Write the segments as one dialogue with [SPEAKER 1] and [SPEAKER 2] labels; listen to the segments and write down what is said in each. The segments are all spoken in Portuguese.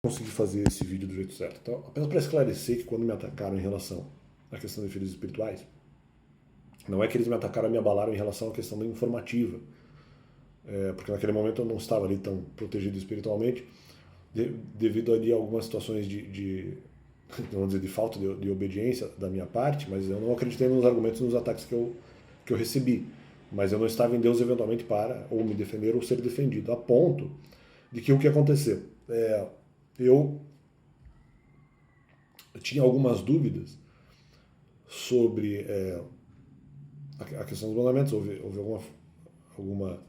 [SPEAKER 1] Consegui fazer esse vídeo do jeito certo. Então, apenas para esclarecer que quando me atacaram em relação à questão de filhos espirituais, não é que eles me atacaram e me abalaram em relação à questão da informativa, porque naquele momento eu não estava ali tão protegido espiritualmente, devido ali a algumas situações vamos dizer, de falta de obediência da minha parte, mas eu não acreditei nos argumentos e nos ataques que eu recebi. Mas eu não estava em Deus eventualmente para ou me defender ou ser defendido, a ponto de que o que aconteceu? Eu tinha algumas dúvidas sobre a questão dos mandamentos, houve alguma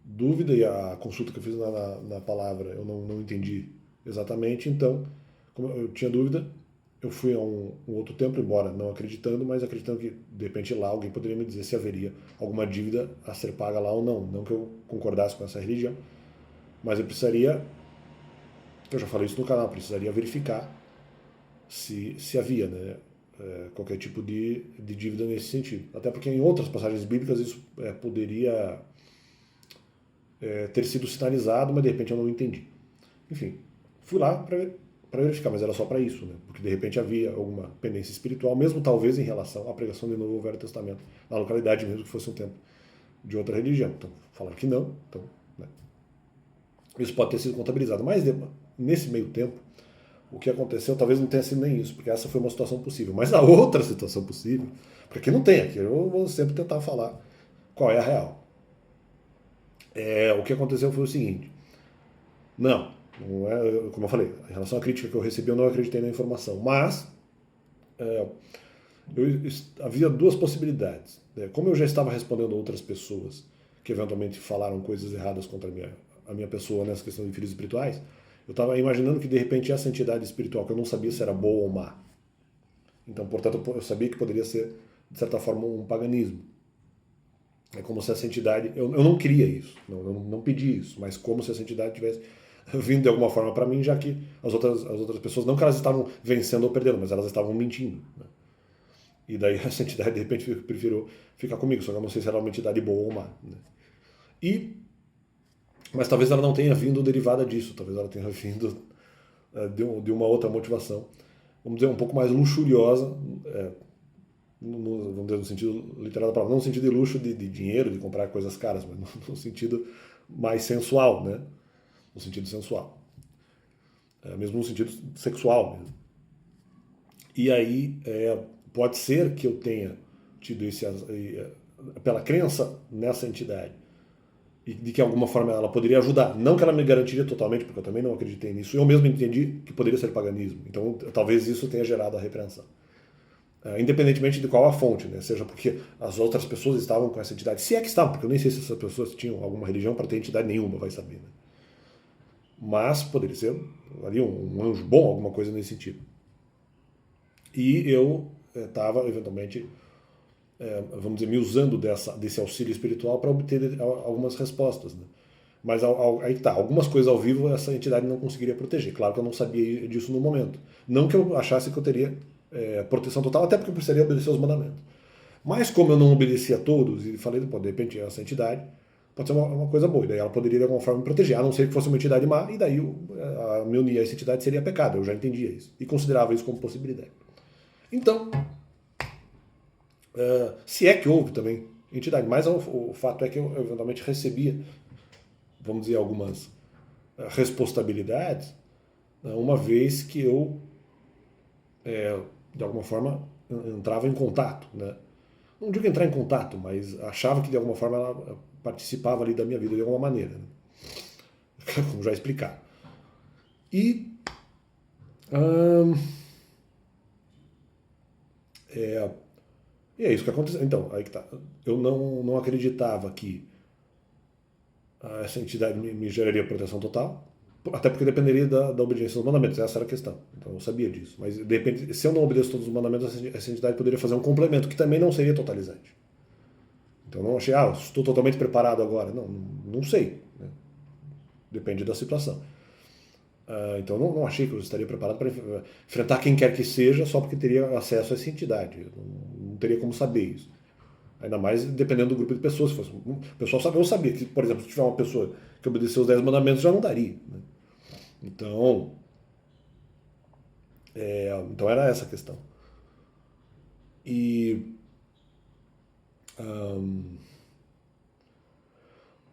[SPEAKER 1] dúvida e a consulta que eu fiz na palavra eu não entendi exatamente, então, como eu tinha dúvida, eu fui a um outro templo, embora não acreditando, mas acreditando que de repente lá alguém poderia me dizer se haveria alguma dívida a ser paga lá ou não. Não que eu concordasse com essa religião, mas eu precisaria, eu já falei isso no canal, precisaria verificar se havia, né, qualquer tipo de dívida nesse sentido. Até porque em outras passagens bíblicas isso poderia ter sido sinalizado, mas de repente eu não entendi. Enfim, fui lá para verificar, mas era só para isso, né? Porque de repente havia alguma pendência espiritual, mesmo talvez em relação à pregação do Novo ou Velho Testamento, na localidade mesmo que fosse um templo de outra religião. Então, falaram que não, então, né? Isso pode ter sido contabilizado. Mas nesse meio tempo, o que aconteceu talvez não tenha sido nem isso, porque essa foi uma situação possível. Mas a outra situação possível, porque aqui não tem, aqui eu vou sempre tentar falar qual é a real. O que aconteceu foi o seguinte: não é, como eu falei, em relação à crítica que eu recebi, eu não acreditei na informação, mas havia duas possibilidades. Como eu já estava respondendo a outras pessoas que eventualmente falaram coisas erradas contra a minha pessoa nessa questão de filhos espirituais, eu estava imaginando que de repente essa entidade espiritual, que eu não sabia se era boa ou má, então, portanto, eu sabia que poderia ser, de certa forma, um paganismo. É como se essa entidade. Eu não queria isso, não pedi isso, mas como se essa entidade tivesse vindo de alguma forma para mim, já que as outras pessoas, não que elas estavam vencendo ou perdendo, mas elas estavam mentindo. Né? E daí essa entidade, de repente, preferiu ficar comigo, só que eu não sei se ela é uma entidade boa ou má. Né? Mas talvez ela não tenha vindo derivada disso, talvez ela tenha vindo de uma outra motivação, vamos dizer, um pouco mais luxuriosa, vamos dizer, no sentido literal da palavra, não no sentido de luxo de dinheiro, de comprar coisas caras, mas no sentido mais sensual, né? No sentido sensual. Mesmo no sentido sexual mesmo. E aí, pode ser que eu tenha tido pela crença nessa entidade, e de que de alguma forma ela poderia ajudar. Não que ela me garantiria totalmente, porque eu também não acreditei nisso. Eu mesmo entendi que poderia ser paganismo. Então, talvez isso tenha gerado a repreensão. Independentemente de qual a fonte, né? Seja porque as outras pessoas estavam com essa entidade, se é que estavam, porque eu nem sei se essas pessoas tinham alguma religião para ter entidade nenhuma, vai saber, né? Mas poderia ser ali um anjo bom, alguma coisa nesse sentido. E eu estava, eventualmente, vamos dizer, me usando desse auxílio espiritual para obter algumas respostas, né? Mas aí tá, algumas coisas ao vivo essa entidade não conseguiria proteger. Claro que eu não sabia disso no momento. Não que eu achasse que eu teria proteção total, até porque eu precisaria obedecer os mandamentos. Mas como eu não obedecia a todos, e falei, pô, de repente essa entidade pode ser uma coisa boa, e daí ela poderia de alguma forma me proteger, a não ser que fosse uma entidade má, e daí me unir a essa entidade seria pecado, eu já entendia isso, e considerava isso como possibilidade. Então, se é que houve também entidade, mas o fato é que eu eventualmente recebia, vamos dizer, algumas responsabilidades, uma vez que eu, de alguma forma, entrava em contato, né? Não digo entrar em contato, mas achava que de alguma forma ela participava ali da minha vida de alguma maneira, né? Como já explicar. E é, e é isso que aconteceu. Então, aí que tá. Eu não acreditava que essa entidade me geraria proteção total, até porque dependeria da obediência aos mandamentos, essa era a questão. Então eu sabia disso. Mas de repente, se eu não obedeço todos os mandamentos, essa entidade poderia fazer um complemento, que também não seria totalizante. Então eu não achei, estou totalmente preparado agora. Não sei. Né? Depende da situação. Então não achei que eu estaria preparado para enfrentar quem quer que seja só porque teria acesso a essa entidade. Não teria como saber isso. Ainda mais dependendo do grupo de pessoas. Se fosse, o pessoal sabe, eu sabia que, por exemplo, se tiver uma pessoa que obedeceu os 10 mandamentos, já não daria. Né? Então, Então era essa a questão. E, um,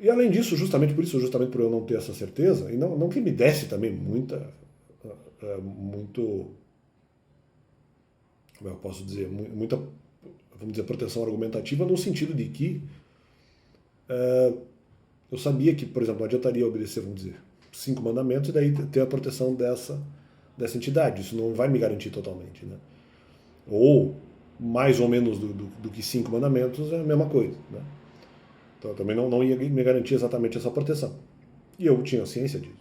[SPEAKER 1] e além disso, justamente por isso, justamente por eu não ter essa certeza, e não que me desse também muito, como eu posso dizer, muita, vamos dizer, proteção argumentativa, no sentido de que eu sabia que, por exemplo, não adiantaria obedecer, vamos dizer, 5 mandamentos e daí ter a proteção dessa entidade. Isso não vai me garantir totalmente, né? Ou mais ou menos do que 5 mandamentos é a mesma coisa, né? Então eu também não ia me garantir exatamente essa proteção. E eu tinha ciência disso.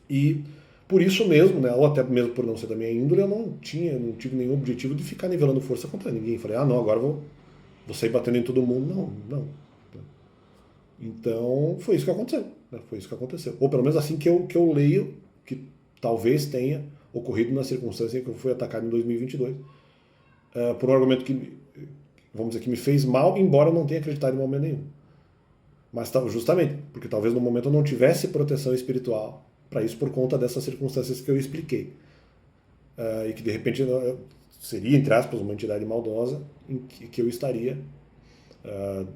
[SPEAKER 1] E por isso mesmo, né, ou até mesmo por não ser da minha índole, eu não tive nenhum objetivo de ficar nivelando força contra ninguém. Falei, não, agora vou sair batendo em todo mundo. Não. Então foi isso que aconteceu. Né? Foi isso que aconteceu. Ou pelo menos assim que eu leio, que talvez tenha ocorrido na circunstância em que eu fui atacado em 2022, por um argumento que, vamos dizer, que me fez mal, embora eu não tenha acreditado em momento nenhum. Mas justamente, porque talvez no momento eu não tivesse proteção espiritual para isso por conta dessas circunstâncias que eu expliquei. E que de repente seria, entre aspas, uma entidade maldosa em que eu estaria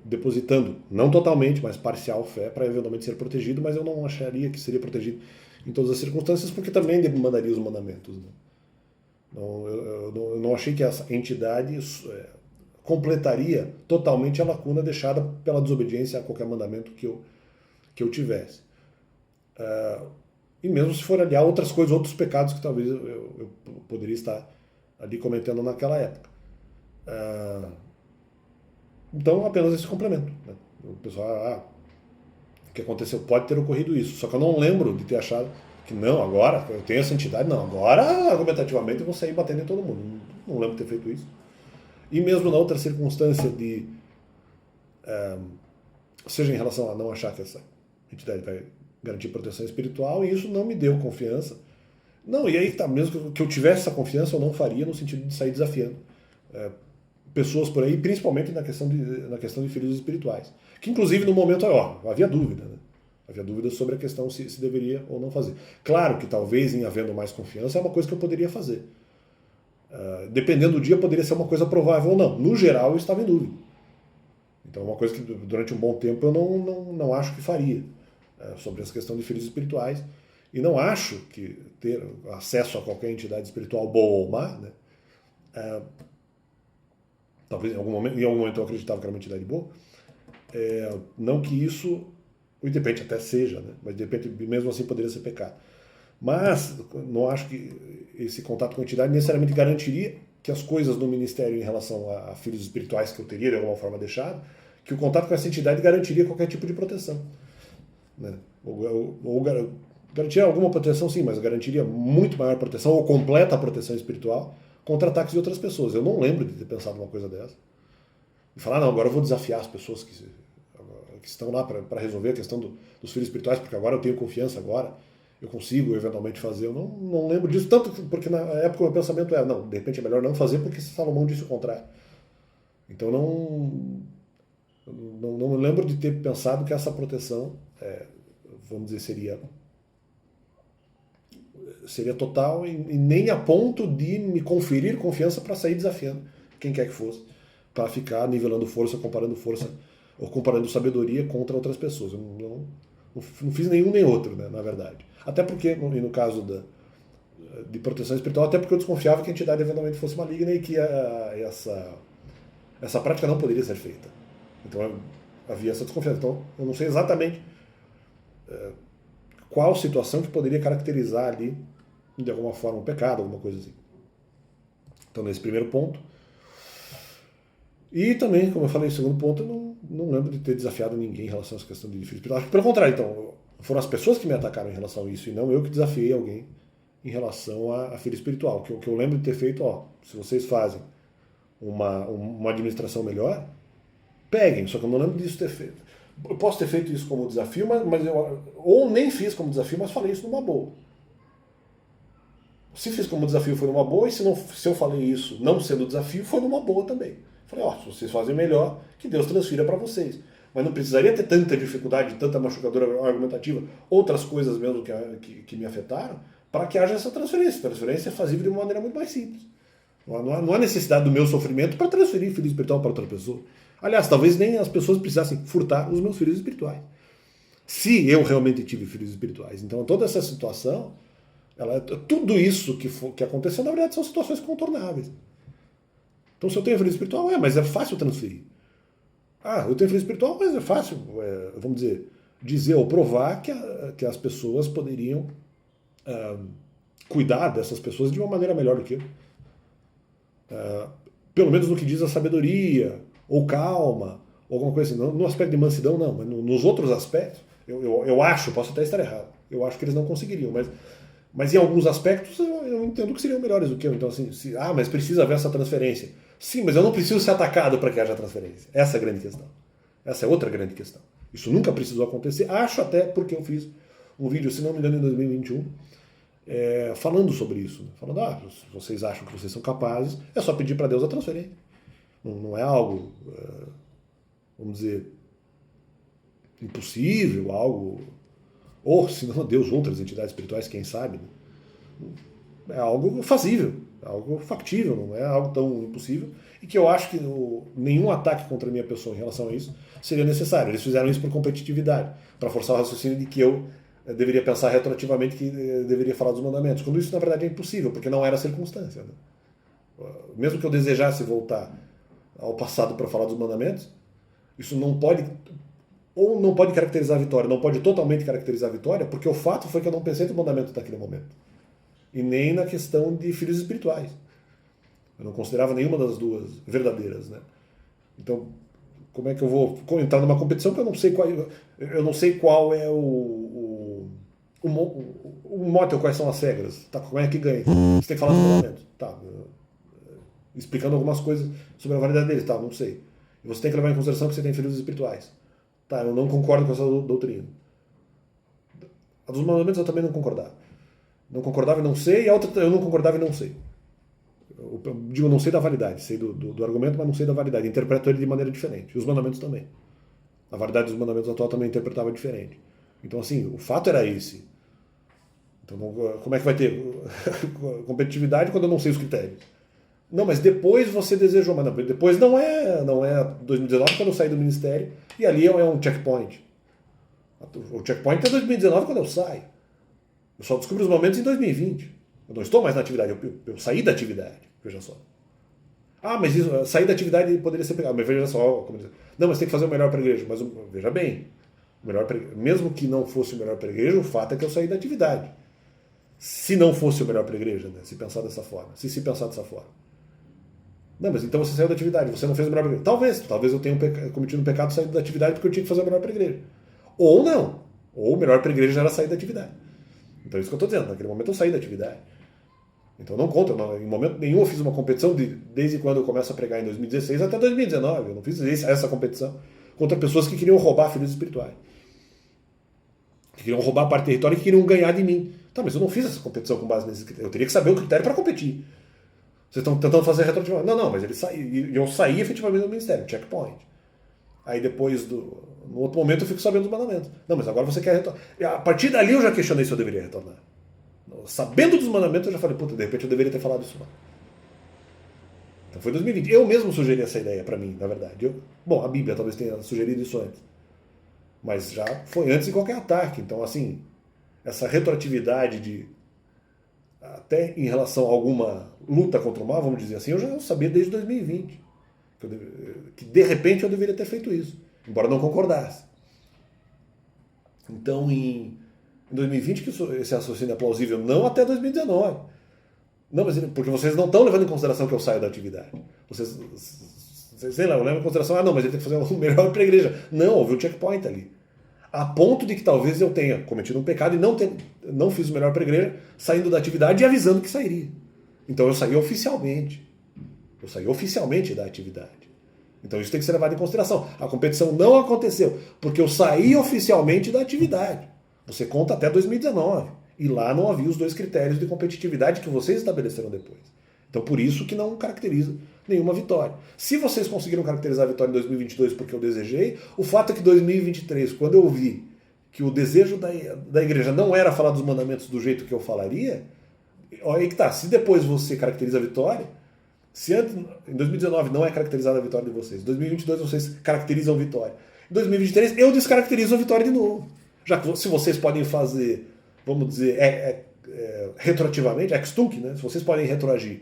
[SPEAKER 1] depositando, não totalmente, mas parcial fé para eventualmente ser protegido, mas eu não acharia que seria protegido em todas as circunstâncias, porque também demandaria os mandamentos. Né? Então, eu não achei que essa entidade completaria totalmente a lacuna deixada pela desobediência a qualquer mandamento que eu tivesse. E mesmo se for aliar outras coisas, outros pecados que talvez eu poderia estar ali cometendo naquela época. Então, apenas esse complemento. Né? O pessoal, o que aconteceu? Pode ter ocorrido isso. Só que eu não lembro de ter achado que não, agora eu tenho essa entidade, não, agora argumentativamente eu vou sair batendo em todo mundo. Não lembro de ter feito isso. E mesmo na outra circunstância seja em relação a não achar que essa entidade vai garantir proteção espiritual, e isso não me deu confiança. Não, e aí tá, mesmo que eu tivesse essa confiança, eu não faria no sentido de sair desafiando pessoas por aí, principalmente na questão de filhos espirituais. Que inclusive no momento havia dúvida, né? Havia dúvida sobre a questão se deveria ou não fazer. Claro que talvez em havendo mais confiança é uma coisa que eu poderia fazer. Dependendo do dia, poderia ser uma coisa provável ou não. No geral, eu estava em dúvida. Então é uma coisa que durante um bom tempo eu não acho que faria sobre essa questão de filhos espirituais. E não acho que ter acesso a qualquer entidade espiritual boa ou má, né? Talvez em algum momento eu acreditava que era uma entidade boa, não que isso, de repente até seja, né? Mas de repente mesmo assim poderia ser pecado. Mas não acho que esse contato com a entidade necessariamente garantiria que as coisas no ministério em relação a filhos espirituais que eu teria de alguma forma deixado, que o contato com essa entidade garantiria qualquer tipo de proteção. Né? Ou garantiria alguma proteção, sim, mas garantiria muito maior proteção ou completa proteção espiritual contra ataques de outras pessoas. Eu não lembro de ter pensado uma coisa dessa. E falar, não, agora eu vou desafiar as pessoas que estão lá para resolver a questão dos filhos espirituais, porque agora eu tenho confiança, agora eu consigo eventualmente fazer. Eu não lembro disso, tanto porque na época o meu pensamento era, não, de repente é melhor não fazer porque Salomão disse o contrário. Então não me lembro de ter pensado que essa proteção, vamos dizer, seria total e nem a ponto de me conferir confiança para sair desafiando quem quer que fosse, para ficar nivelando força, comparando força ou comparando sabedoria contra outras pessoas. Eu não fiz nenhum nem outro, né, na verdade. Até porque, no caso de proteção espiritual, até porque eu desconfiava que a entidade eventualmente fosse maligna e que essa prática não poderia ser feita. Então havia essa desconfiança. Então eu não sei exatamente qual situação que poderia caracterizar ali de alguma forma um pecado, alguma coisa assim. Então nesse primeiro ponto. E também, como eu falei, no segundo ponto, eu não lembro de ter desafiado ninguém em relação a essa questão de filho espiritual. Acho que pelo contrário, então, foram as pessoas que me atacaram em relação a isso e não eu que desafiei alguém em relação a filho espiritual. O que eu lembro de ter feito, se vocês fazem uma administração melhor, peguem, só que eu não lembro disso ter feito. Eu posso ter feito isso como desafio, mas ou nem fiz como desafio, mas falei isso numa boa. Se fiz como desafio foi numa boa, e se eu falei isso não sendo desafio, foi numa boa também. Falei, se vocês fazem melhor, que Deus transfira para vocês. Mas não precisaria ter tanta dificuldade, tanta machucadora argumentativa, outras coisas mesmo que me afetaram, para que haja essa transferência. A transferência é fazível de uma maneira muito mais simples. Não há necessidade do meu sofrimento para transferir filho espiritual para outra pessoa. Aliás, talvez nem as pessoas precisassem furtar os meus filhos espirituais. Se eu realmente tive filhos espirituais. Então, toda essa situação, tudo isso que aconteceu, na verdade, são situações contornáveis. Então, se eu tenho filho espiritual, mas é fácil transferir. Eu tenho filho espiritual, mas é fácil, vamos dizer ou provar que as pessoas poderiam cuidar dessas pessoas de uma maneira melhor do que eu. Pelo menos no que diz a sabedoria, ou calma, ou alguma coisa assim. No aspecto de mansidão, não, mas nos outros aspectos, eu acho, posso até estar errado, eu acho que eles não conseguiriam, mas em alguns aspectos eu entendo que seriam melhores do que eu. Então, assim, mas precisa haver essa transferência. Sim, mas eu não preciso ser atacado para que haja transferência. Essa é a grande questão. Essa é outra grande questão. Isso nunca precisou acontecer. Acho até porque eu fiz um vídeo, se não me engano, em 2021, falando sobre isso. Né? Falando, se vocês acham que vocês são capazes, é só pedir para Deus a transferência. Não é algo, vamos dizer, impossível, algo... Ou, se não, Deus, outras entidades espirituais, quem sabe. Né? É algo fazível, é algo factível, não é algo tão impossível. E que eu acho que nenhum ataque contra a minha pessoa em relação a isso seria necessário. Eles fizeram isso por competitividade, para forçar o raciocínio de que eu deveria pensar retroativamente que deveria falar dos mandamentos, quando isso na verdade é impossível, porque não era a circunstância. Né? Mesmo que eu desejasse voltar ao passado para falar dos mandamentos, isso não pode caracterizar a vitória, não pode totalmente caracterizar a vitória, porque o fato foi que eu não pensei no mandamento naquele momento. E nem na questão de filhos espirituais. Eu não considerava nenhuma das duas verdadeiras. Né? Então, como é que eu vou entrar numa competição que eu não sei qual é o mote ou quais são as regras? Tá, como é que ganha? Você tem que falar dos mandamentos. Tá, explicando algumas coisas sobre a validade deles. Tá, não sei. E você tem que levar em consideração que você tem filhos espirituais. Tá, eu não concordo com essa doutrina. A dos mandamentos eu também não concordava. Não concordava e não sei, e a outra eu não concordava e não sei. Eu digo, não sei da validade, sei do argumento, mas não sei da validade. Interpreto ele de maneira diferente. E os mandamentos também. A validade dos mandamentos atual também interpretava diferente. Então, assim, o fato era esse. Então, como é que vai ter competitividade quando eu não sei os critérios? Não, mas depois você desejou, mas não, depois não é 2019 quando eu saí do ministério, e ali é um checkpoint. O checkpoint é 2019 quando eu saio. Eu só descubro os momentos em 2020. Eu não estou mais na atividade, eu saí da atividade, veja só. Mas isso, sair da atividade poderia ser pegado, mas veja só. Não, mas tem que fazer o melhor para a igreja. Mas veja bem, mesmo que não fosse o melhor para a igreja, o fato é que eu saí da atividade. Se não fosse o melhor para a igreja, né? Se pensar dessa forma. Se pensar dessa forma. Não, mas então você saiu da atividade, você não fez o melhor para a igreja. Talvez eu tenha cometido um pecado saindo da atividade porque eu tinha que fazer o melhor para a igreja. Ou não. Ou o melhor para a igreja já era sair da atividade. Então é isso que eu estou dizendo. Naquele momento eu saí da atividade. Então não conta. Em momento nenhum eu fiz uma competição desde quando eu começo a pregar em 2016 até 2019. Eu não fiz essa competição contra pessoas que queriam roubar filhos espirituais. Que queriam roubar parte do território e que queriam ganhar de mim. Tá, mas eu não fiz essa competição com base nesse critério. Eu teria que saber o critério para competir. Vocês estão tentando fazer retroativamente. Não, mas eu saí efetivamente do ministério, checkpoint. Aí depois, no outro momento, eu fico sabendo dos mandamentos. Não, mas agora você quer retornar. A partir dali eu já questionei se eu deveria retornar. Sabendo dos mandamentos, eu já falei, de repente eu deveria ter falado isso lá. Então foi 2020. Eu mesmo sugeri essa ideia para mim, na verdade. A Bíblia talvez tenha sugerido isso antes. Mas já foi antes de qualquer ataque. Então, assim, essa retroatividade até em relação a alguma luta contra o mal, vamos dizer assim, eu já sabia desde 2020 que de repente eu deveria ter feito isso, embora não concordasse. Então, em 2020 que esse raciocínio é plausível, não até 2019. Não, mas porque vocês não estão levando em consideração que eu saio da atividade. Vocês sei lá, eu levo em consideração, não, mas ele tem que fazer o melhor para a igreja. Não, houve um checkpoint ali. A ponto de que talvez eu tenha cometido um pecado e não fiz o melhor para a igreja, saindo da atividade e avisando que sairia. Então eu saí oficialmente. Eu saí oficialmente da atividade. Então isso tem que ser levado em consideração. A competição não aconteceu, porque eu saí oficialmente da atividade. Você conta até 2019. E lá não havia os dois critérios de competitividade que vocês estabeleceram depois. Então por isso que não caracteriza nenhuma vitória. Se vocês conseguiram caracterizar a vitória em 2022 porque eu desejei, o fato é que 2023, quando eu vi que o desejo da igreja não era falar dos mandamentos do jeito que eu falaria, olha aí que tá, se depois você caracteriza a vitória, se antes, em 2019 não é caracterizada a vitória de vocês, em 2022 vocês caracterizam a vitória, em 2023 eu descaracterizo a vitória de novo. Já que se vocês podem fazer, vamos dizer, retroativamente, ex tunc, né? Se vocês podem retroagir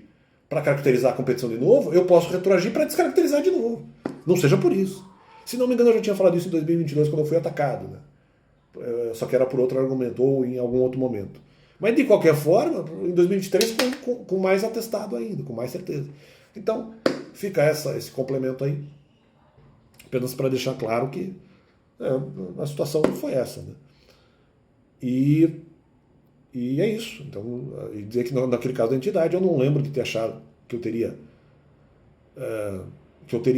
[SPEAKER 1] para caracterizar a competição de novo, eu posso retroagir para descaracterizar de novo. Não seja por isso. Se não me engano, eu já tinha falado isso em 2022 quando eu fui atacado, né? Só que era por outro argumento ou em algum outro momento. Mas de qualquer forma, em 2023 com mais atestado ainda, com mais certeza. Então, fica esse complemento aí, apenas para deixar claro que a situação foi essa, né? E é isso. Então, e dizer que naquele caso da entidade, eu não lembro de ter achado que eu teria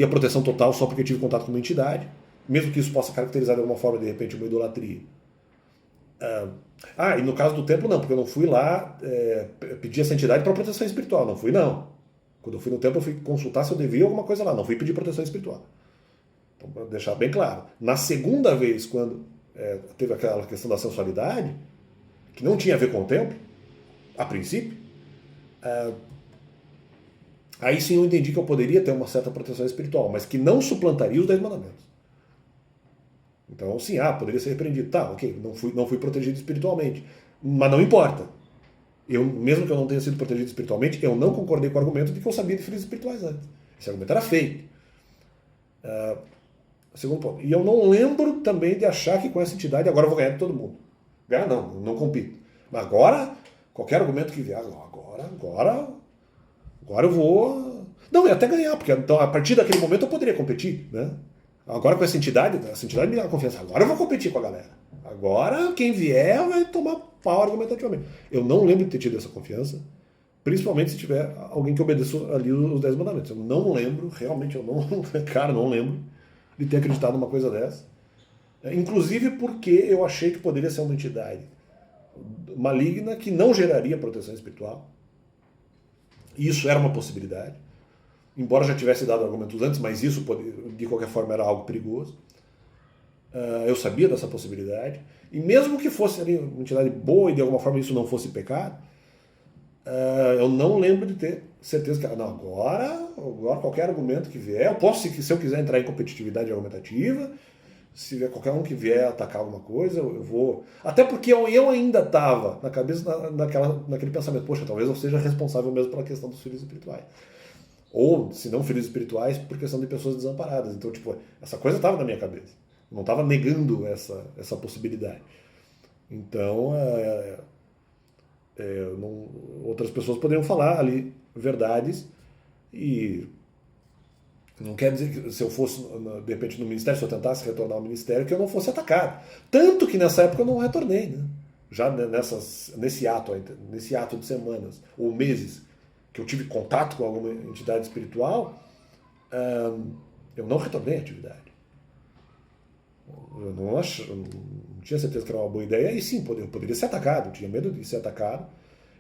[SPEAKER 1] proteção total só porque eu tive contato com uma entidade, mesmo que isso possa caracterizar de alguma forma, de repente, uma idolatria. E no caso do templo não, porque eu não fui lá pedir essa entidade para proteção espiritual, não fui não. Quando eu fui no templo eu fui consultar se eu devia alguma coisa lá, não fui pedir proteção espiritual. Então, para deixar bem claro. Na segunda vez, quando teve aquela questão da sensualidade, que não tinha a ver com o templo, a princípio, aí sim eu entendi que eu poderia ter uma certa proteção espiritual, mas que não suplantaria os 10 mandamentos. Então, sim, poderia ser repreendido. Tá, ok, não fui protegido espiritualmente. Mas não importa. Mesmo que eu não tenha sido protegido espiritualmente, eu não concordei com o argumento de que eu sabia de feridas espirituais antes. Esse argumento era fake. Segundo ponto. E eu não lembro também de achar que com essa entidade agora eu vou ganhar de todo mundo. Ganhar não compito. Mas agora, qualquer argumento que vier, agora eu vou... Não, eu ia até ganhar, porque então, a partir daquele momento eu poderia competir, né? Agora com essa entidade me dá confiança. Agora eu vou competir com a galera. Agora quem vier vai tomar pau argumentativamente. Eu não lembro de ter tido essa confiança, principalmente se tiver alguém que obedeça ali os 10 mandamentos. Eu não lembro, realmente eu não lembro de ter acreditado numa coisa dessa. Inclusive porque eu achei que poderia ser uma entidade maligna que não geraria proteção espiritual. Isso era uma possibilidade. Embora já tivesse dado argumentos antes, mas isso de qualquer forma era algo perigoso. Eu sabia dessa possibilidade. E mesmo que fosse ali uma entidade boa e de alguma forma isso não fosse pecado, eu não lembro de ter certeza que agora qualquer argumento que vier, eu posso, se eu quiser entrar em competitividade argumentativa, se vier qualquer um que vier atacar alguma coisa, eu vou... Até porque eu ainda estava na cabeça naquele pensamento, poxa, talvez eu seja responsável mesmo pela questão dos filhos espirituais. Ou, se não filhos espirituais, por questão de pessoas desamparadas. Então, essa coisa estava na minha cabeça. Eu não estava negando essa possibilidade. Então, outras pessoas poderiam falar ali verdades e não quer dizer que se eu fosse, de repente, no ministério, se eu tentasse retornar ao ministério, que eu não fosse atacado. Tanto que nessa época eu não retornei, né? Já nesse ato de semanas ou meses que eu tive contato com alguma entidade espiritual, eu não retornei à atividade. Eu não tinha certeza que era uma boa ideia, e sim, eu poderia ser atacado, eu tinha medo de ser atacado,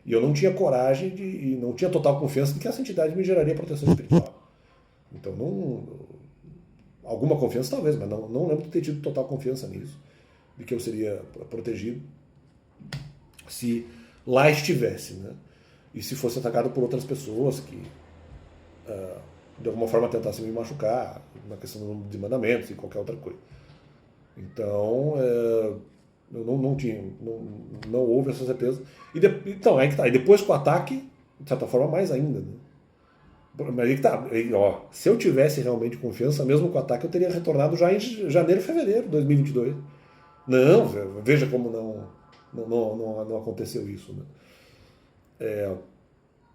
[SPEAKER 1] e eu não tinha coragem e não tinha total confiança de que essa entidade me geraria proteção espiritual. Então, alguma confiança talvez, mas não lembro de ter tido total confiança nisso, de que eu seria protegido se lá estivesse, né? E se fosse atacado por outras pessoas que de alguma forma tentassem me machucar, na questão de mandamentos e qualquer outra coisa. Então, não houve essa certeza. Então, aí que tá. E depois com o ataque, de certa forma, mais ainda, né? Mas aí que tá. Se eu tivesse realmente confiança, mesmo com o ataque, eu teria retornado já em janeiro, fevereiro de 2022. Não, veja como não aconteceu isso, né?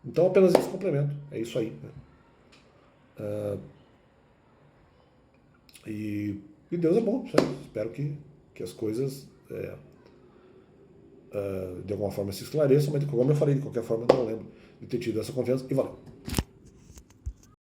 [SPEAKER 1] Então apenas esse complemento, é isso aí, né? E Deus é bom, certo? Espero que as coisas de alguma forma se esclareçam, mas como eu falei, de qualquer forma eu não lembro de ter tido essa confiança e valeu.